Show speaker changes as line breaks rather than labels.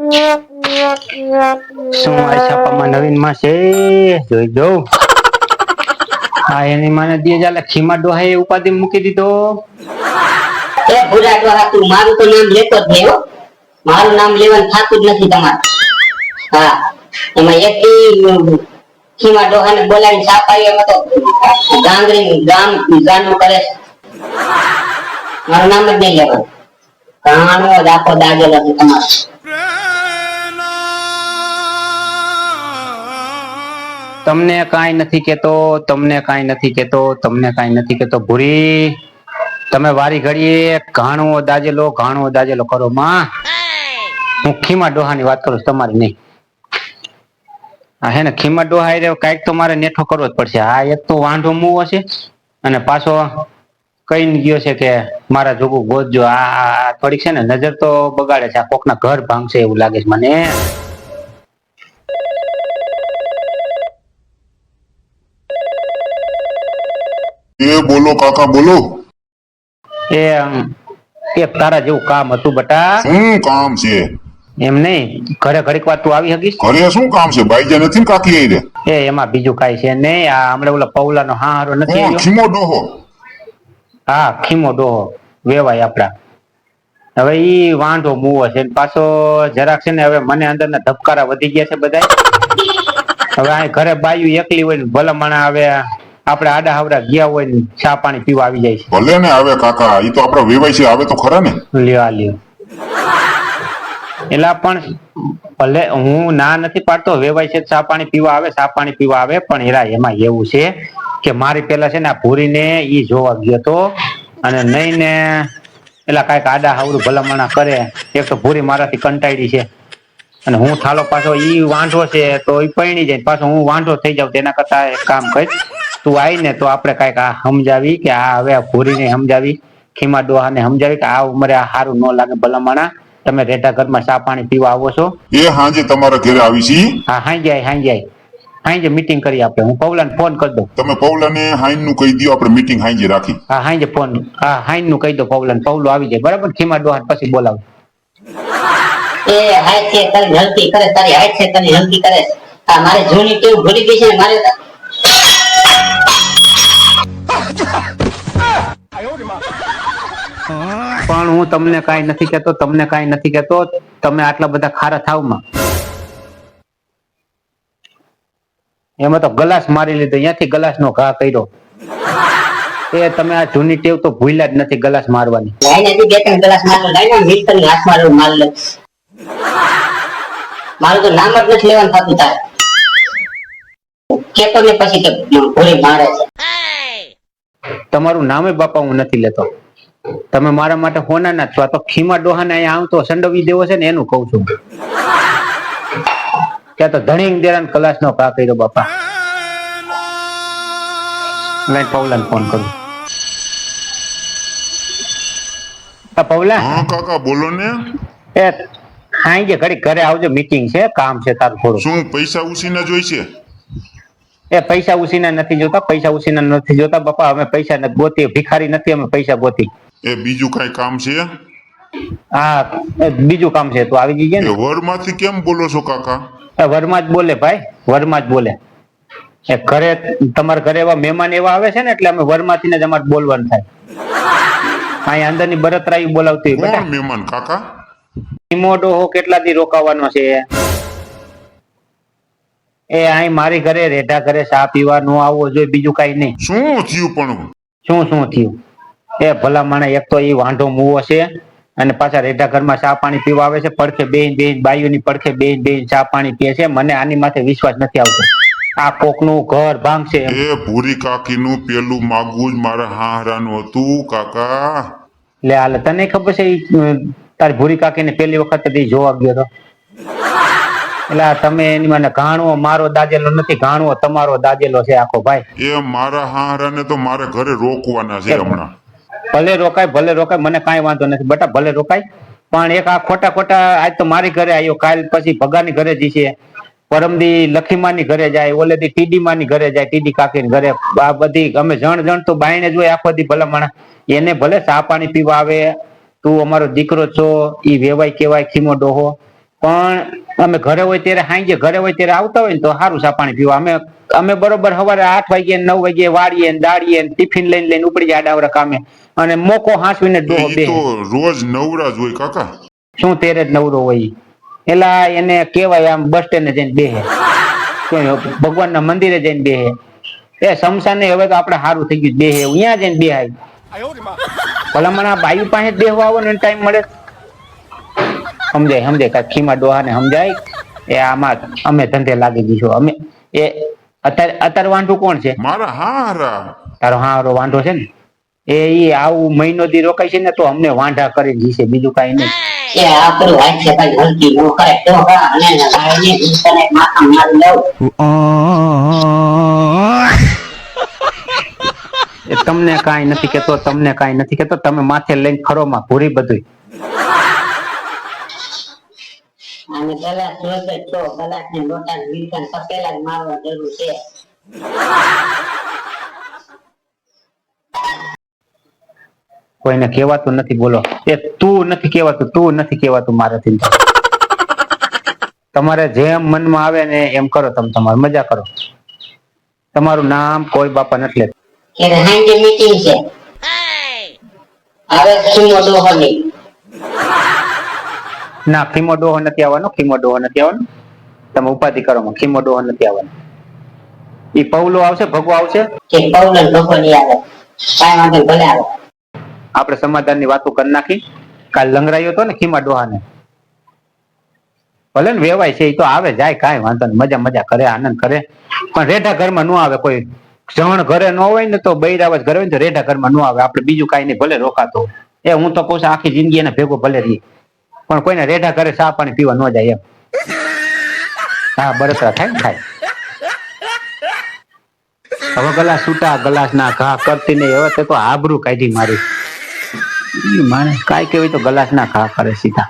શું આ છાપામાં નવીન માં છે? જોઈ દઉં. હા, એની માને દે જાલે ખીમા ડોહાએ ઉપાધિ મૂકી દીધો.
એ ભૂરા ડોહા, તું મારું તો નામ લેતો જ નહીં હો. મારું નામ લેવાનું થાતું જ નથી તમારે. હા, એમાં એક ખીમા ડોહાને બોલાવીને છાપાઈ એમાં તો ગાંગરી ગામ ગાનું કરે છે. મારું નામ જ નહીં લેવાનું. કાનો જ આખો દાગેલો છે તમારો.
તમને કાંઈ નથી કેતો, તમને કાંઈ નથી કેતો, તમને કાંઈ નથી કેતો. ભૂરી, તમે વારી ઘડીએ ઘાણો દાજેલો કરો માં. હું ખીમા ડોહાની વાત કરું છું, તમારી નહીં. હા, હે ને ખીમા ડોહા એ કાંઈક તો મારે નેઠો કરવો જ પડશે. હા, એક તો વાંઢો મુવો છે અને પાછો કઈ ગયો છે કે મારા જોગું ગોતજો. આ થોડીક છે ને નજર તો બગાડે છે. આ કોકના ઘર ભાંગશે એવું લાગે છે મને.
બોલો કાકા બોલો.
એ એક તારા જેવું કામ હતું બટા.
શું કામ છે?
એમ નહીં, ઘરે ઘડીક વાર તું આવી શકીશ?
ઘરે શું કામ છે? બાઈજા નથી ને કાકી આઈ રે?
એમાં બીજું કાંઈ છે નહીં. આ હમણાં ઓલા પૌલાનો હારો નથી આવ્યો?
ખીમો ડોહો.
હા, ખીમો ડોહો વેવાય આપડા. હવે ઈ વાંઢો મુવો છે પાછો. જરાક છે ને હવે મને અંદરના ધબકારા વધી ગયા છે બધા. હવે આ ઘરે બાયું એકલી હોય ને ભલે મને આવે આપડે આડા હવડા ગયા હોય ને ચા પાણી પીવા આવી જાય છે.
ભલે ને આવે કાકા, ઈ તો આપડા વેવાય છે, આવે તો ખરા ને.
લ્યો એલા પણ ભલે હું ના નથી પાડતો, વેવાય છે ચા પાણી પીવા આવે પણ એરા એમાં એવું છે કે મારી પેલા છે ને આ ભૂરીને ઈ જોવા ગયો તો અને નહીં ને એલા કાંઈક આડા હાવડું ભલામણા કરે. એક તો ભૂરી મારાથી કંટાળી છે અને હું થાલો પાછો ઈ વાંઢો છે તો ઈ પૈણી જાય, પાછો હું વાંઢો થઈ જાઉં. તેના કરતા એક કામ કર, તું આવી ને તો આપણે કાંઈક આ સમજાવી કે આ હવે ભૂરીને સમજાવી, ખીમા ડોહાને સમજાવી કે આ ઉંમરે આ સારું ન લાગે ભલામણા. તમે રેટા ઘરમાં ચા પાણી પીવા આવો છો?
એ હાંજે તમારા ઘરે આવી છી?
હા, હાંજે મીટિંગ કરી આપણે. હું પૌલાને ફોન કરી દઉં.
તમે પૌલાને હાઈન નું કહી દો, આપણે મીટિંગ હાંજે રાખી.
હા, હાઈન નું કહી દો પૌલાને. પૌલો આવી જાય બરાબર. ખીમા ડોહા પછી બોલાવ.
એ હાય છે તારી હલકી કરે, તારી હાય છે તારી હલકી કરે. આ મારે જૂની ટેવ ભૂલી ગઈ છે ને મારે.
પણ હું તમને કાંઈ નથી કેતો, તમે આટલા બધા ખારા થાવમાં. એમાં તો ગ્લાસ મારી લીધો, અહીંયાથી ગ્લાસ નો ઘા કર્યો. એ તમે આ જૂની ટેવ તો ભૂલ્યા જ નથી ગ્લાસ મારવાની.
લાઈને બે ત્રણ ગ્લાસ મારલો, લાઈને મિસ્ટરની હાથ મારલો માર લે. મારું તો નામ જ નથી લેવાનું થતું તારે. કેતો ને પછી કે ભૂરી મારે છે.
તમારું નામે બાપા હું નથી લેતો. તમે મારા માટે હોના ના છો. આ તો ખીમા ડોહાને અહીંયા આવતો સંડવી દેવો છે ને એનું કઉ છું. ત્યાં તો ધણી દેરાન કલાસ નો ઘા કર્યો બાપા. મેં પૌલાને ફોન કરું. પૌલા.
હા કાકા બોલો ને.
એ હાંજે ઘડી ઘરે આવજો, મીટિંગ છે, કામ છે તારું થોડું.
શું પૈસા ઉસીને જોઈ છે?
એ પૈસા ઉસીના નથી જોતા બાપા. અમે પૈસા નથી ગોતી, ભિખારી નથી અમે, પૈસા ગોતી.
એ બીજું કઈ કામ છે?
હા, બીજું કામ છે. તો આવી જઈએ ને.
વરમાંથી કેમ બોલો છો કાકા?
વરમાં જ બોલે ભાઈ, વરમાં જ બોલે. એ ઘરે તમારા ઘરે એવા મહેમાન એવા આવે છે ને એટલે અમે વરમાંથી જ અમારે બોલવાનું થાય. અહીંયા અંદરની બળતરાઈ બોલાવતી હોય.
કોણ મહેમાન કાકા?
ખીમો ડોહો કેટલા દી રોકાવાનો છે? એ અહીં મારી ઘરે રેઢા ઘરે ચા પીવા નો આવવો જોઈએ, બીજું કઈ નહીં.
શું થયું પણ?
શું થયું? એ ભલા માણે એક તો એ વાંઢો મુવો છે અને પાછા રેઢા ઘરમાં ચા પાણી પીવા આવે છે. પડખે બેન બાયુની પડખે બેન ચા પાણી પીએ છે. મને આની માથે વિશ્વાસ નથી આવતો. આ કોકનું ઘર ભાંગશે.
એ ભૂરી કાકીનું પેલું માગું જ મારા હાહરાનું હતું કાકા.
લે હાલે, તને ખબર છે તારી ભૂરી કાકીને પેલી વખત જોવા ગયો હતો? એટલે તમે એની મને ઘાણવો મારો દાજેલો નથી, ઘાણવો તમારો દાજેલો છે આખો ભાઈ.
એ મારા હાહરાને તો મારે ઘરે રોકવાના છે હમણાં.
ભલે રોકાય, મને કાંઈ વાંધો નથી બટા, ભલે રોકાય. પણ એક આ ખોટા આજ તો મારી ઘરે આવ્યો, કાલ પછી ભગાની ઘરે જશે, પરમદી લખીમાની ઘરે જાય, ઓલેથી ટીડી માની ઘરે જાય, ટીડી કાકીની ઘરે. આ બધી અમે જણ તો બાયણે જોઈ આખો દી ભલામણા. એને ભલે ચા પાણી પીવા આવે. તું અમારો દીકરો છો, ઈ વેવાય કેવાય ખીમો ડોહો. પણ અમે ઘરે હોય ત્યારે સાંજે ઘરે હોય ત્યારે આવતા હોય ને તો સારું ચા પાણી પીવા. અમે બરોબર સવારે 8 વાગે 9 વાગે વાળીએ ને દાળીએ ને ટિફિન લઈને ઉપડી જાય આડાવડા કામે, અને મોકો હાંસવીને ડોહો
ઈ
બે.
તો રોજ નવરા જ હોય કાકા.
શું તેરે જ નવરો હોય ઈ? એલા એને કેવાય આમ બસ સ્ટેન્ડે જઈને બેહે, ભગવાનના મંદિરે જઈને બેહે. એ શમશાન હવે તો આપણે સારું થઈ ગયું, બેહે ત્યાં જઈને બેહાય. ભલામણ આ બાયુ પાસે જ બેહવા આવો ને ટાઈમ મળે. સમજાય કાંઈક ખીમા ડોહા ને સમજાય. એ આમાં અમે ધંધે લાગી જઈશું અમે. એ અત્યારે વાંઢું કોણ છે?
મારા હારા.
તારો હારો વાંઢો છે ને, એ ઈ આવું મહિનો દી રોકાય છે ને તો અમને વાંઢા કરી જશે, બીજું કાંઈ નહીં.
એ આપણું વાત છે ભાઈ, હલકી નો કરે તો અને લાઈને ઇન્ટરનેટ માથા મારી લઉં.
એ તમને કાંઈ નથી કેતો, તમને કાંઈ નથી કેતો. તમે માથે લઈને ખરોમાં ભૂરી બધું.
અને ગલાસ જોશે તો ગલાસ ને લોટા વિલકન પકેલા જ મારવા જરૂર છે.
કોઈને કહેવાતું નથી, બોલો. એ તું નથી કહેવાતું મારાથી. તમારે જેમ મનમાં આવે ને એમ કરો, તમે તમારી મજા કરો. તમારું નામ કોઈ બાપા નથી લેતું.
કે હાંજે મીટિંગ છે, હવે ખીમો ડોહો નહીં.
ના, ખીમો ડોહો નથી આવવાનો. તમે ઉપાધિ કરો, ખીમો ડોહો નથી આવવાનો. ઈ પૌલો આવશે, ભગવો આવશે.
કે પૌલો ભગવો નહીં આવે, કાંઈ વાંધો ભલે આવે.
આપણે સમાધાન ની વાતો કરી નાખી. કાલ લંગરાયો હતો ને ખીમા ડોહાને, ભલે ને વેવાય છે, એ તો આવે જાય, કાંઈ વાંધો નહીં, મજા કરે, આનંદ કરે. પણ રેઢા ઘરમાં ન આવે. કોઈ જણ ઘરે ન હોય ને તો બૈરાવજ ઘરે હોય ને તો રેઢા ઘરમાં ન આવે. આપણે બીજું કાંઈ નહીં, ભલે રોકાતો. એ હું તો કહું છું આખી જિંદગી એને ભેગો ભલે રહી, પણ કોઈને રેઢા ઘરે ચા પાણી પીવા ન જાય એમ. હા, બળતરા થાય ને થાય. હવે ગલાસ છૂટા, ગલાસ ના ઘા કરતી નહીં. હવે તો આબરૂ કાઢી મારી. માણસ કાંઈ કહેવાય તો ગલાસ ના ઘા કરે સીધા.